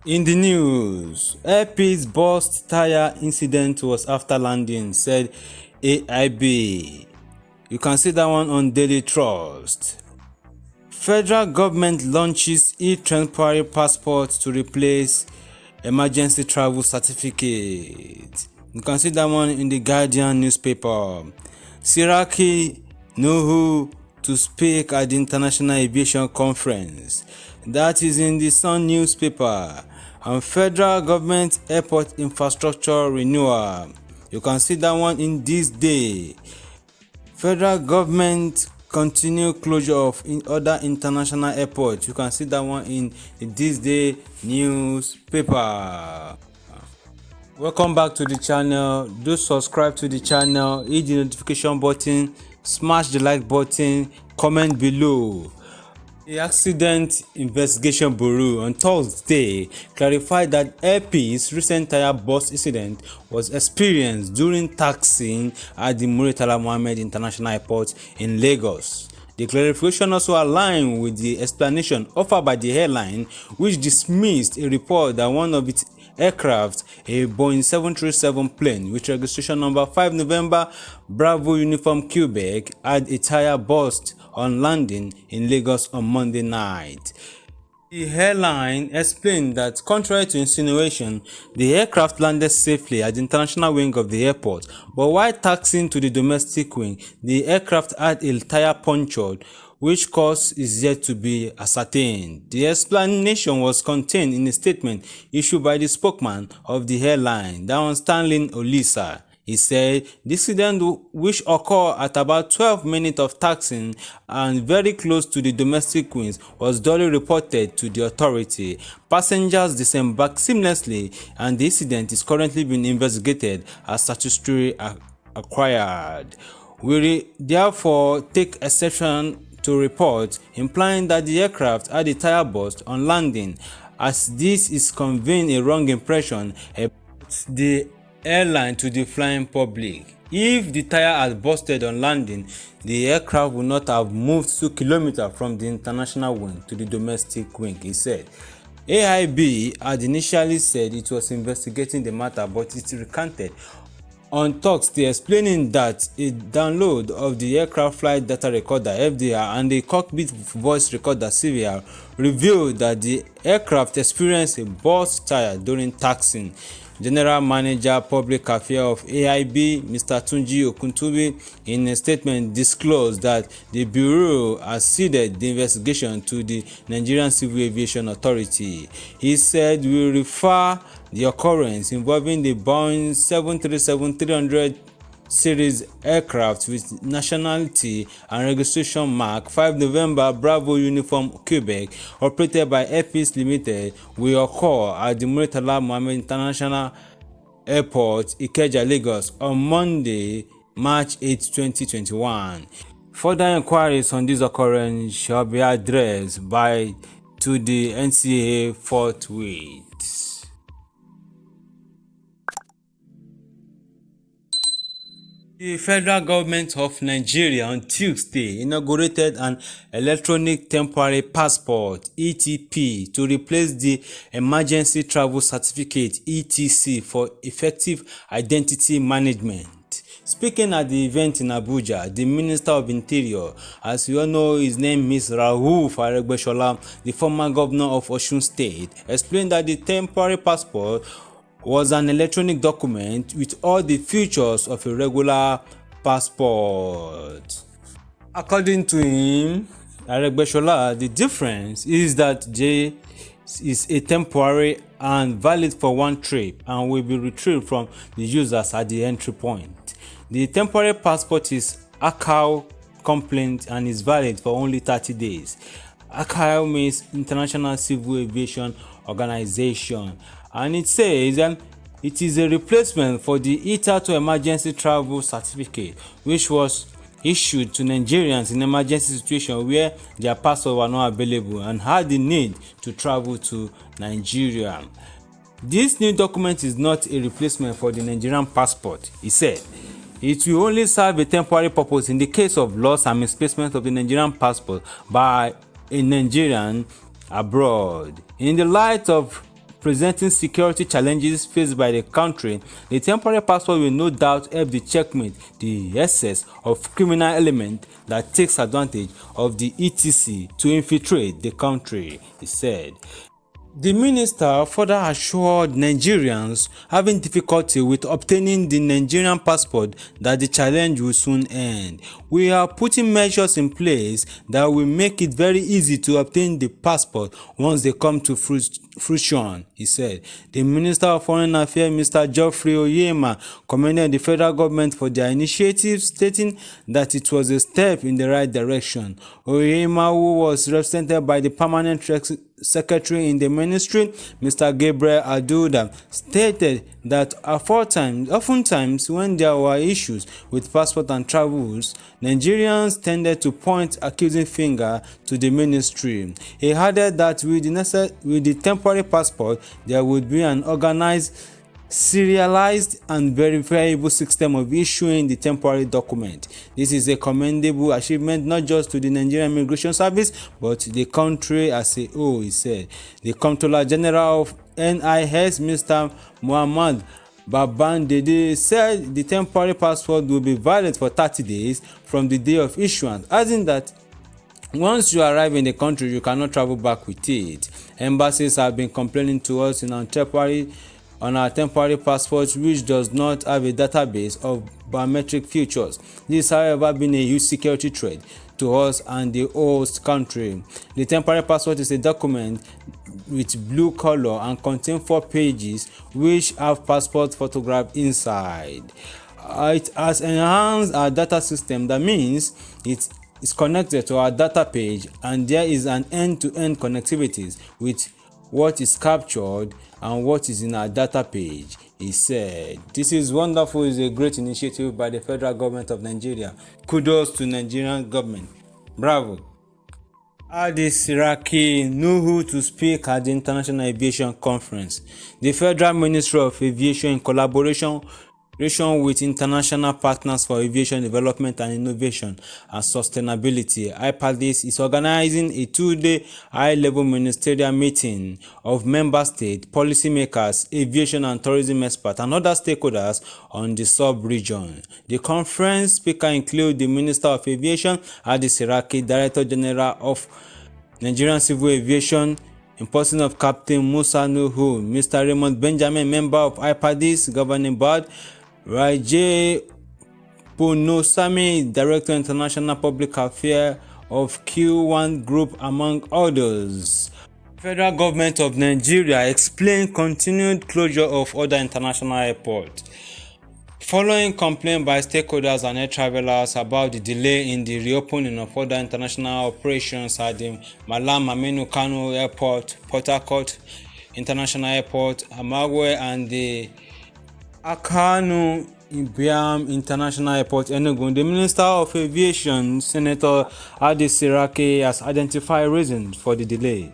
In the news, Airpeace burst tire incident was after landing, said AIB. You can see that one on Daily Trust. Federal government launches e-temporary passport to replace emergency travel certificate. You can see that one in the Guardian newspaper. Siraki Nuhu to speak at the International Aviation Conference. That is in the Sun newspaper. And federal government airport infrastructure renewal. You can see that one in This Day. Federal government continue closure of other international airports. You can see that one in This Day newspaper. Welcome back to the channel. Do subscribe to the channel, hit the notification button, smash the like button, comment below. The Accident Investigation Bureau on Thursday clarified that Airpeace's recent tire burst incident was experienced during taxiing at the Muritala Mohammed International Airport in Lagos. The clarification also aligned with the explanation offered by the airline, which dismissed a report that one of its aircraft, a Boeing 737 plane with registration number 5 November Bravo Uniform Quebec, had a tire burst on landing in Lagos on Monday night. The airline explained that, contrary to insinuation, the aircraft landed safely at the international wing of the airport, but while taxiing to the domestic wing, the aircraft had a tire punctured, which cause is yet to be ascertained. The explanation was contained in a statement issued by the spokesman of the airline, Dawn Stanley Olisa. He said the incident, which occurred at about 12 minutes of taxiing and very close to the domestic wings, was duly reported to the authority. Passengers disembarked seamlessly, and the incident is currently being investigated as statutory acquired. We therefore take exception to report implying that the aircraft had a tire burst on landing, as this is conveying a wrong impression about the airline to the flying public. If the tire had busted on landing, the aircraft would not have moved 2 kilometers from the international wing to the domestic wing, he said. AIB had initially said it was investigating the matter, but it recanted on Thursday, explaining that a download of the aircraft flight data recorder (FDR) and the cockpit voice recorder (CVR) revealed that the aircraft experienced a burst tire during taxiing. General Manager Public Affairs of AIB, Mr. Tunji Okuntobi, in a statement disclosed that the Bureau has ceded the investigation to the Nigerian Civil Aviation Authority. He said we refer the occurrence involving the Boeing 737-300 series aircraft with nationality and registration mark 5 November Bravo Uniform Quebec, operated by Airpeace Limited, will occur at the Muritala Mohammed International Airport, Ikeja, Lagos on Monday, March 8, 2021. Further inquiries on this occurrence shall be addressed to the NCAA forthwith. The federal government of Nigeria on Tuesday inaugurated an electronic temporary passport (ETP) to replace the emergency travel certificate (ETC) for effective identity management. Speaking at the event in Abuja, the Minister of Interior, as you all know his name is Rauf Aregbesola, the former governor of Osun State, explained that the temporary passport was an electronic document with all the features of a regular passport. According to him, Aregbesola, the difference is that J is a temporary and valid for one trip and will be retrieved from the users at the entry point. The temporary passport is ACAO compliant and is valid for only 30 days. ACAO means International Civil Aviation Organization, and it says it is a replacement for the ITA to emergency travel certificate, which was issued to Nigerians in emergency situations where their passports were not available and had the need to travel to Nigeria. This new document is not a replacement for the Nigerian passport, he said. It will only serve a temporary purpose in the case of loss and misplacement of the Nigerian passport by a Nigerian abroad. In the light of presenting security challenges faced by the country, the temporary passport will no doubt help the checkmate the excess of criminal element that takes advantage of the etc to infiltrate the country, he said. The minister further assured Nigerians having difficulty with obtaining the Nigerian passport that the challenge will soon end. We are putting measures in place that will make it very easy to obtain the passport once they come to fruition, he said. The Minister of Foreign Affairs, Mr. Geoffrey Oyema, commended the federal government for their initiative, stating that it was a step in the right direction. Oyema, who was represented by the permanent secretary in the ministry, Mr. Gabriel Aduda, stated that oftentimes when there were issues with passport and travels, Nigerians tended to point accusing finger to the ministry. He added that with the temporary passport, there would be an organized, serialized and verifiable system of issuing the temporary document. This is a commendable achievement not just to the Nigerian Immigration Service but to the country as a whole, he said. The Comptroller General of NIS, Mr. Muhammad Babandede, said the temporary passport will be valid for 30 days from the day of issuance, adding that once you arrive in the country, you cannot travel back with it. Embassies have been complaining to us on our temporary passports, which does not have a database of biometric features. This, however, been a huge security threat to us and the host country. The temporary passport is a document with blue color and contains 4 pages which have passport photograph inside. It has enhanced our data system. That means it is connected to our data page and there is an end-to-end connectivity with what is captured and what is in our data page, he said. This is wonderful. It's a great initiative by the federal government of Nigeria. Kudos to Nigerian government. Bravo. Hadi Siraki Nuhu to speak at the International Aviation Conference. The Federal Ministry of Aviation, in collaboration with international partners for aviation development and innovation and sustainability, AIPADIS, is organizing a 2-day high-level ministerial meeting of member state policymakers, aviation and tourism experts, and other stakeholders on the sub-region. The conference speaker include the Minister of Aviation, Hadi Siraki, Director General of Nigerian Civil Aviation, in person of Captain Musa Nuhu, Mr. Raymond Benjamin, member of AIPADIS governing board, Rajay Punosami, Director International Public Affairs of Q1 Group, among others. Federal Government of Nigeria explained continued closure of other international airports. Following complaints by stakeholders and air travelers about the delay in the reopening of other international operations at the Malam Aminu Kano Airport, Port Harcourt International Airport, Amagwe, and the Akanu Ibiam International Airport, Enugu, the Minister of Aviation, Senator Hadi Siraki, has identified reasons for the delay.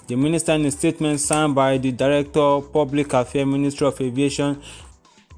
The minister, in a statement signed by the Director of Public Affairs, Ministry of Aviation,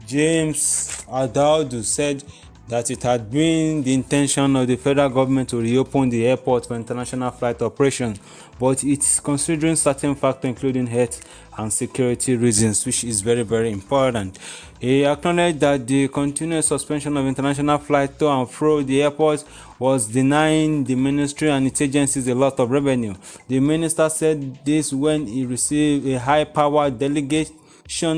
James Adaudu, said that it had been the intention of the federal government to reopen the airport for international flight operations, but it's considering certain factors including health and security reasons, which is very, very important. He acknowledged that the continuous suspension of international flights to and fro the airport was denying the ministry and its agencies a lot of revenue. The minister said this when he received a high-powered delegation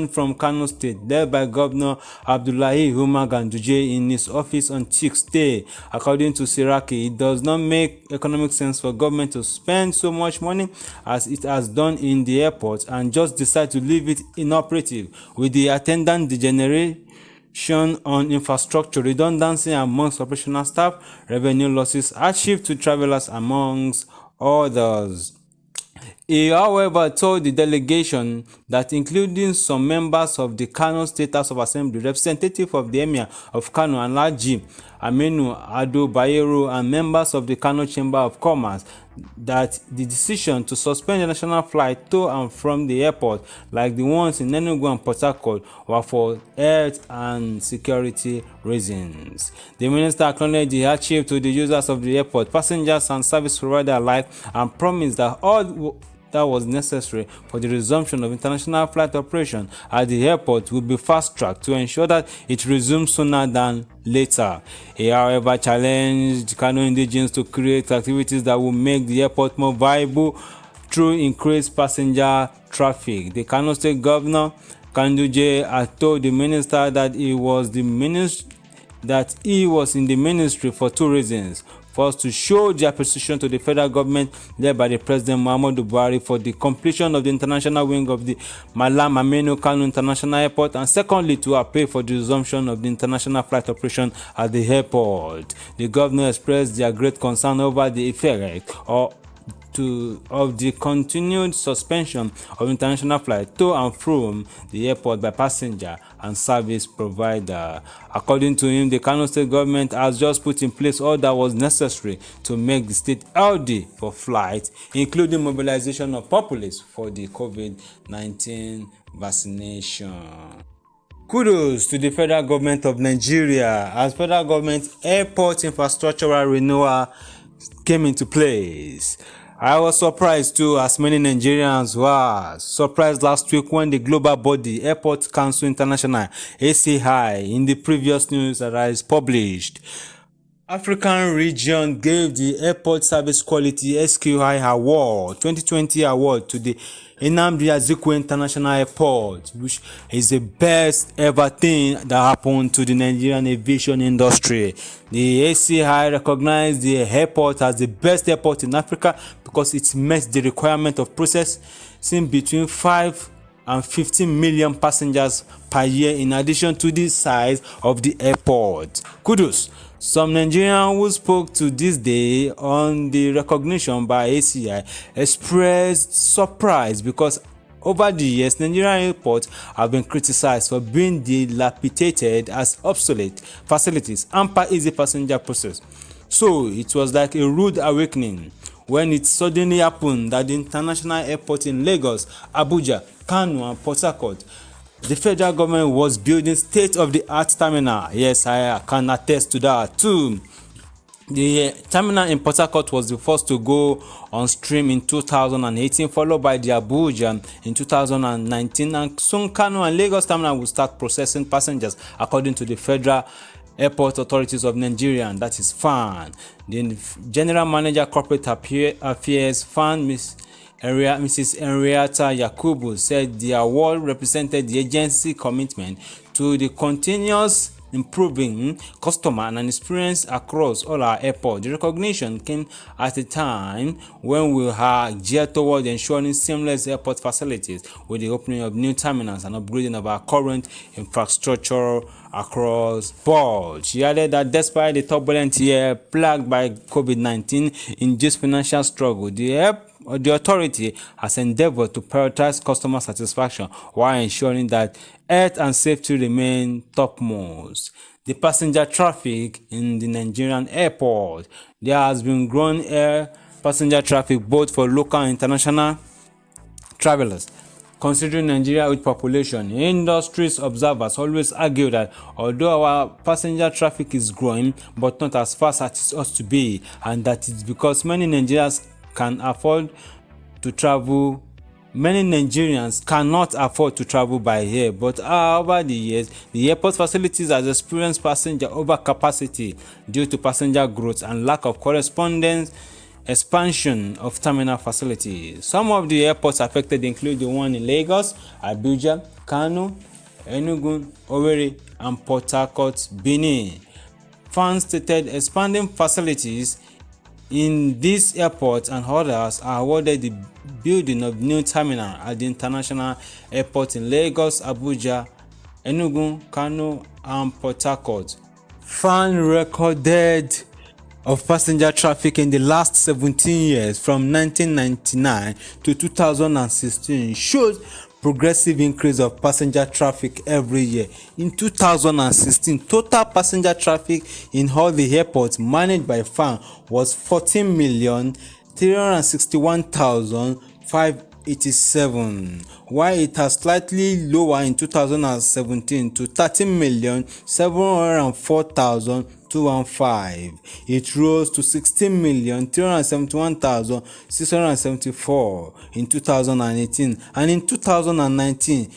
from Kano State, led by Governor Abdullahi Umar Ganduje, in his office on Tuesday. According to Siraki, it does not make economic sense for government to spend so much money as it has done in the airport and just decide to leave it inoperative, with the attendant degeneration on infrastructure, redundancy amongst operational staff, revenue losses, hardship to travelers, amongst others. He, however, told the delegation that including some members of the Kano State House of Assembly, representative of the Emir of Kano, Alhaji Aminu Ado Bayero, and members of the Kano Chamber of Commerce, that the decision to suspend the national flight to and from the airport, like the ones in Enugu and Port Harcourt, were for health and security reasons. The minister acknowledged the hardship to the users of the airport, passengers and service providers alike, and promised that all that was necessary for the resumption of international flight operation at the airport will be fast-tracked to ensure that it resumes sooner than later. He, however, challenged Kano indigenes to create activities that will make the airport more viable through increased passenger traffic. The Kano State Governor Kanduje had told the minister that he was in the ministry for two reasons. First, to show the appreciation to the federal government led by the President Muhammadu Buhari for the completion of the international wing of the Malam Aminu Kano International Airport, and secondly, to appeal for the resumption of the international flight operation at the airport. The governor expressed their great concern over the effect of the continued suspension of international flights to and from the airport by passenger and service provider. According to him, the Kano State government has just put in place all that was necessary to make the state healthy for flight, including mobilization of populace for the COVID-19 vaccination. Kudos to the federal government of Nigeria as federal government airport infrastructural renewal came into place. I was surprised too, as many Nigerians were surprised last week when the global body Airport Council International (ACI) in the previous news that is published. African region gave the Airport Service Quality SQI Award 2020 award to the Nnamdi Azikiwe International Airport, which is the best ever thing that happened to the Nigerian aviation industry. The ACI recognized the airport as the best airport in Africa because it met the requirement of processing between 5 and 15 million passengers per year in addition to the size of the airport. Kudos. Some Nigerians who spoke to this day on the recognition by ACI expressed surprise because over the years, Nigerian airports have been criticized for being dilapidated as obsolete facilities and easy passenger process. So it was like a rude awakening when it suddenly happened that the international airport in Lagos, Abuja, Kano and Port Harcourt, the federal government was building state-of-the-art terminal. Yes, I can attest to that too. The terminal in Port Harcourt was the first to go on stream in 2018, followed by the Abuja in 2019, and soon Kano and Lagos terminal will start processing passengers according to the Federal Airport Authorities of Nigeria, and that is FAN. The General Manager Corporate Affairs FAN, Mrs. Henrietta Yakubu, said the award represented the agency's commitment to the continuous improving customer and experience across all our airports. The recognition came at a time when we are geared toward ensuring seamless airport facilities with the opening of new terminals and upgrading of our current infrastructure across board. She added that despite the turbulent year plagued by COVID-19 induced financial struggle, the authority has endeavored to prioritize customer satisfaction while ensuring that health and safety remain topmost. The passenger traffic in the Nigerian airport. There has been growing air passenger traffic both for local and international travelers. Considering Nigeria's huge population, industries observers always argue that although our passenger traffic is growing, but not as fast as it ought to be, and that it's because many Nigerians cannot afford to travel by air, but over the years, the airport facilities has experienced passenger overcapacity due to passenger growth and lack of corresponding expansion of terminal facilities. Some of the airports affected include the one in Lagos, Abuja, Kano, Enugu, Owerri, and Port Harcourt, Benin. Fans stated expanding facilities in these airports and others are awarded the building of new terminal at the international airport in Lagos, Abuja, Enugu, Kano, and Port Harcourt. Fan recorded of passenger traffic in the last 17 years from 1999 to 2016 shows progressive increase of passenger traffic every year. In 2016, total passenger traffic in all the airports managed by FAN was 14,361,587, while it has slightly lower in 2017 to 13,704,200. 215. It rose to 16,371,674 in 2018, and in 2019,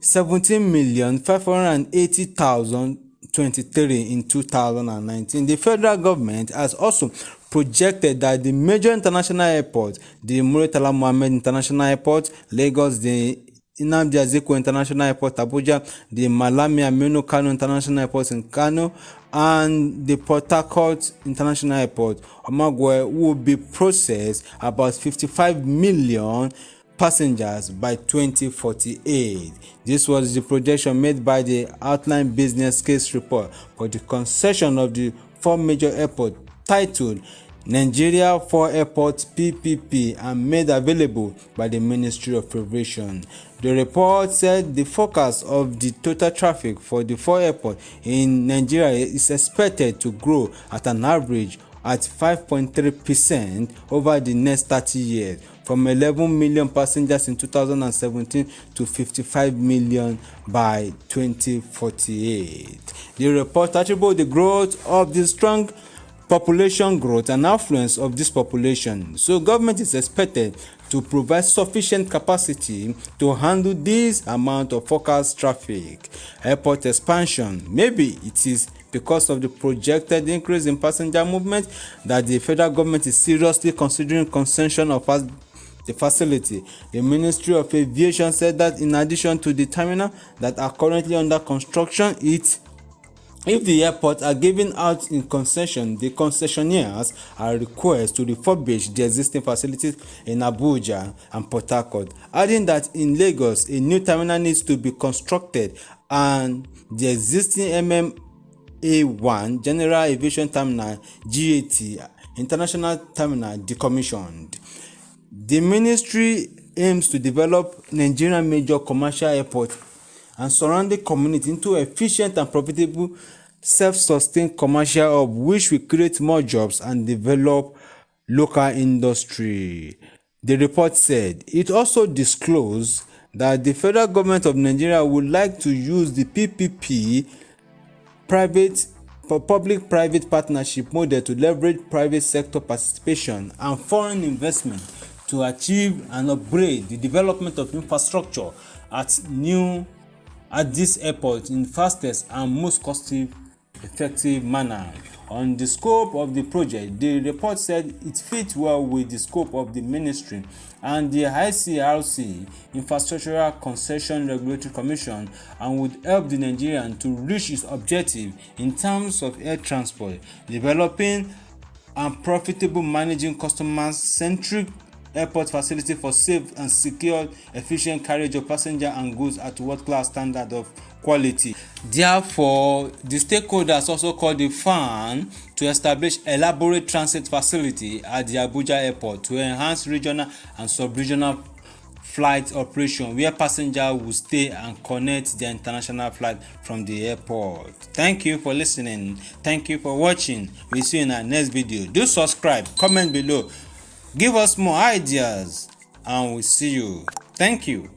17,580,023 in 2019. The federal government has also projected that the major international airports, the Muritala Mohammed International Airport, Lagos, the Nnamdi Azikiwe International Airport, Abuja, the Malami Aminu Kano International Airport in Kano, and the Port Harcourt International Airport, Omagwe, will be processed about 55 million passengers by 2048. This was the projection made by the Outline Business Case Report for the concession of the 4 major airports, titled Nigeria 4 Airports PPP, and made available by the Ministry of Aviation. The report said the forecast of the total traffic for the 4 airports in Nigeria is expected to grow at an average at 5.3% over the next 30 years, from 11 million passengers in 2017 to 55 million by 2048. The report attributes the growth of the strong population growth and affluence of this population. So government is expected to provide sufficient capacity to handle this amount of forecast traffic. Airport expansion. Maybe it is because of the projected increase in passenger movement that the federal government is seriously considering concession of the facility. The Ministry of Aviation said that in addition to the terminal that are currently under construction, if the airports are given out in concession, the concessionaires are required to refurbish the existing facilities in Abuja and Port Harcourt, adding that in Lagos, a new terminal needs to be constructed and the existing MMA1 General Aviation Terminal GAT International Terminal decommissioned. The ministry aims to develop Nigerian major commercial airports and surrounding community into efficient and profitable self-sustained commercial hub, which will create more jobs and develop local industry. The report said it also disclosed that the federal government of Nigeria would like to use the PPP public-private partnership model to leverage private sector participation and foreign investment to achieve and upgrade the development of infrastructure at this airport in fastest and most cost-effective manner. On the scope of the project, the report said it fits well with the scope of the ministry and the ICRC, Infrastructural Concession Regulatory Commission, and would help the Nigerian to reach its objective in terms of air transport, developing and profitable managing customer-centric airport facility for safe and secure, efficient carriage of passenger and goods at world-class standard of quality. Therefore, the stakeholders also called the firm to establish elaborate transit facility at the Abuja airport to enhance regional and sub-regional flight operation where passengers will stay and connect their international flight from the airport. Thank you for listening. Thank you for watching. We'll see you in our next video. Do subscribe, comment below, give us more ideas, and we'll see you. Thank you.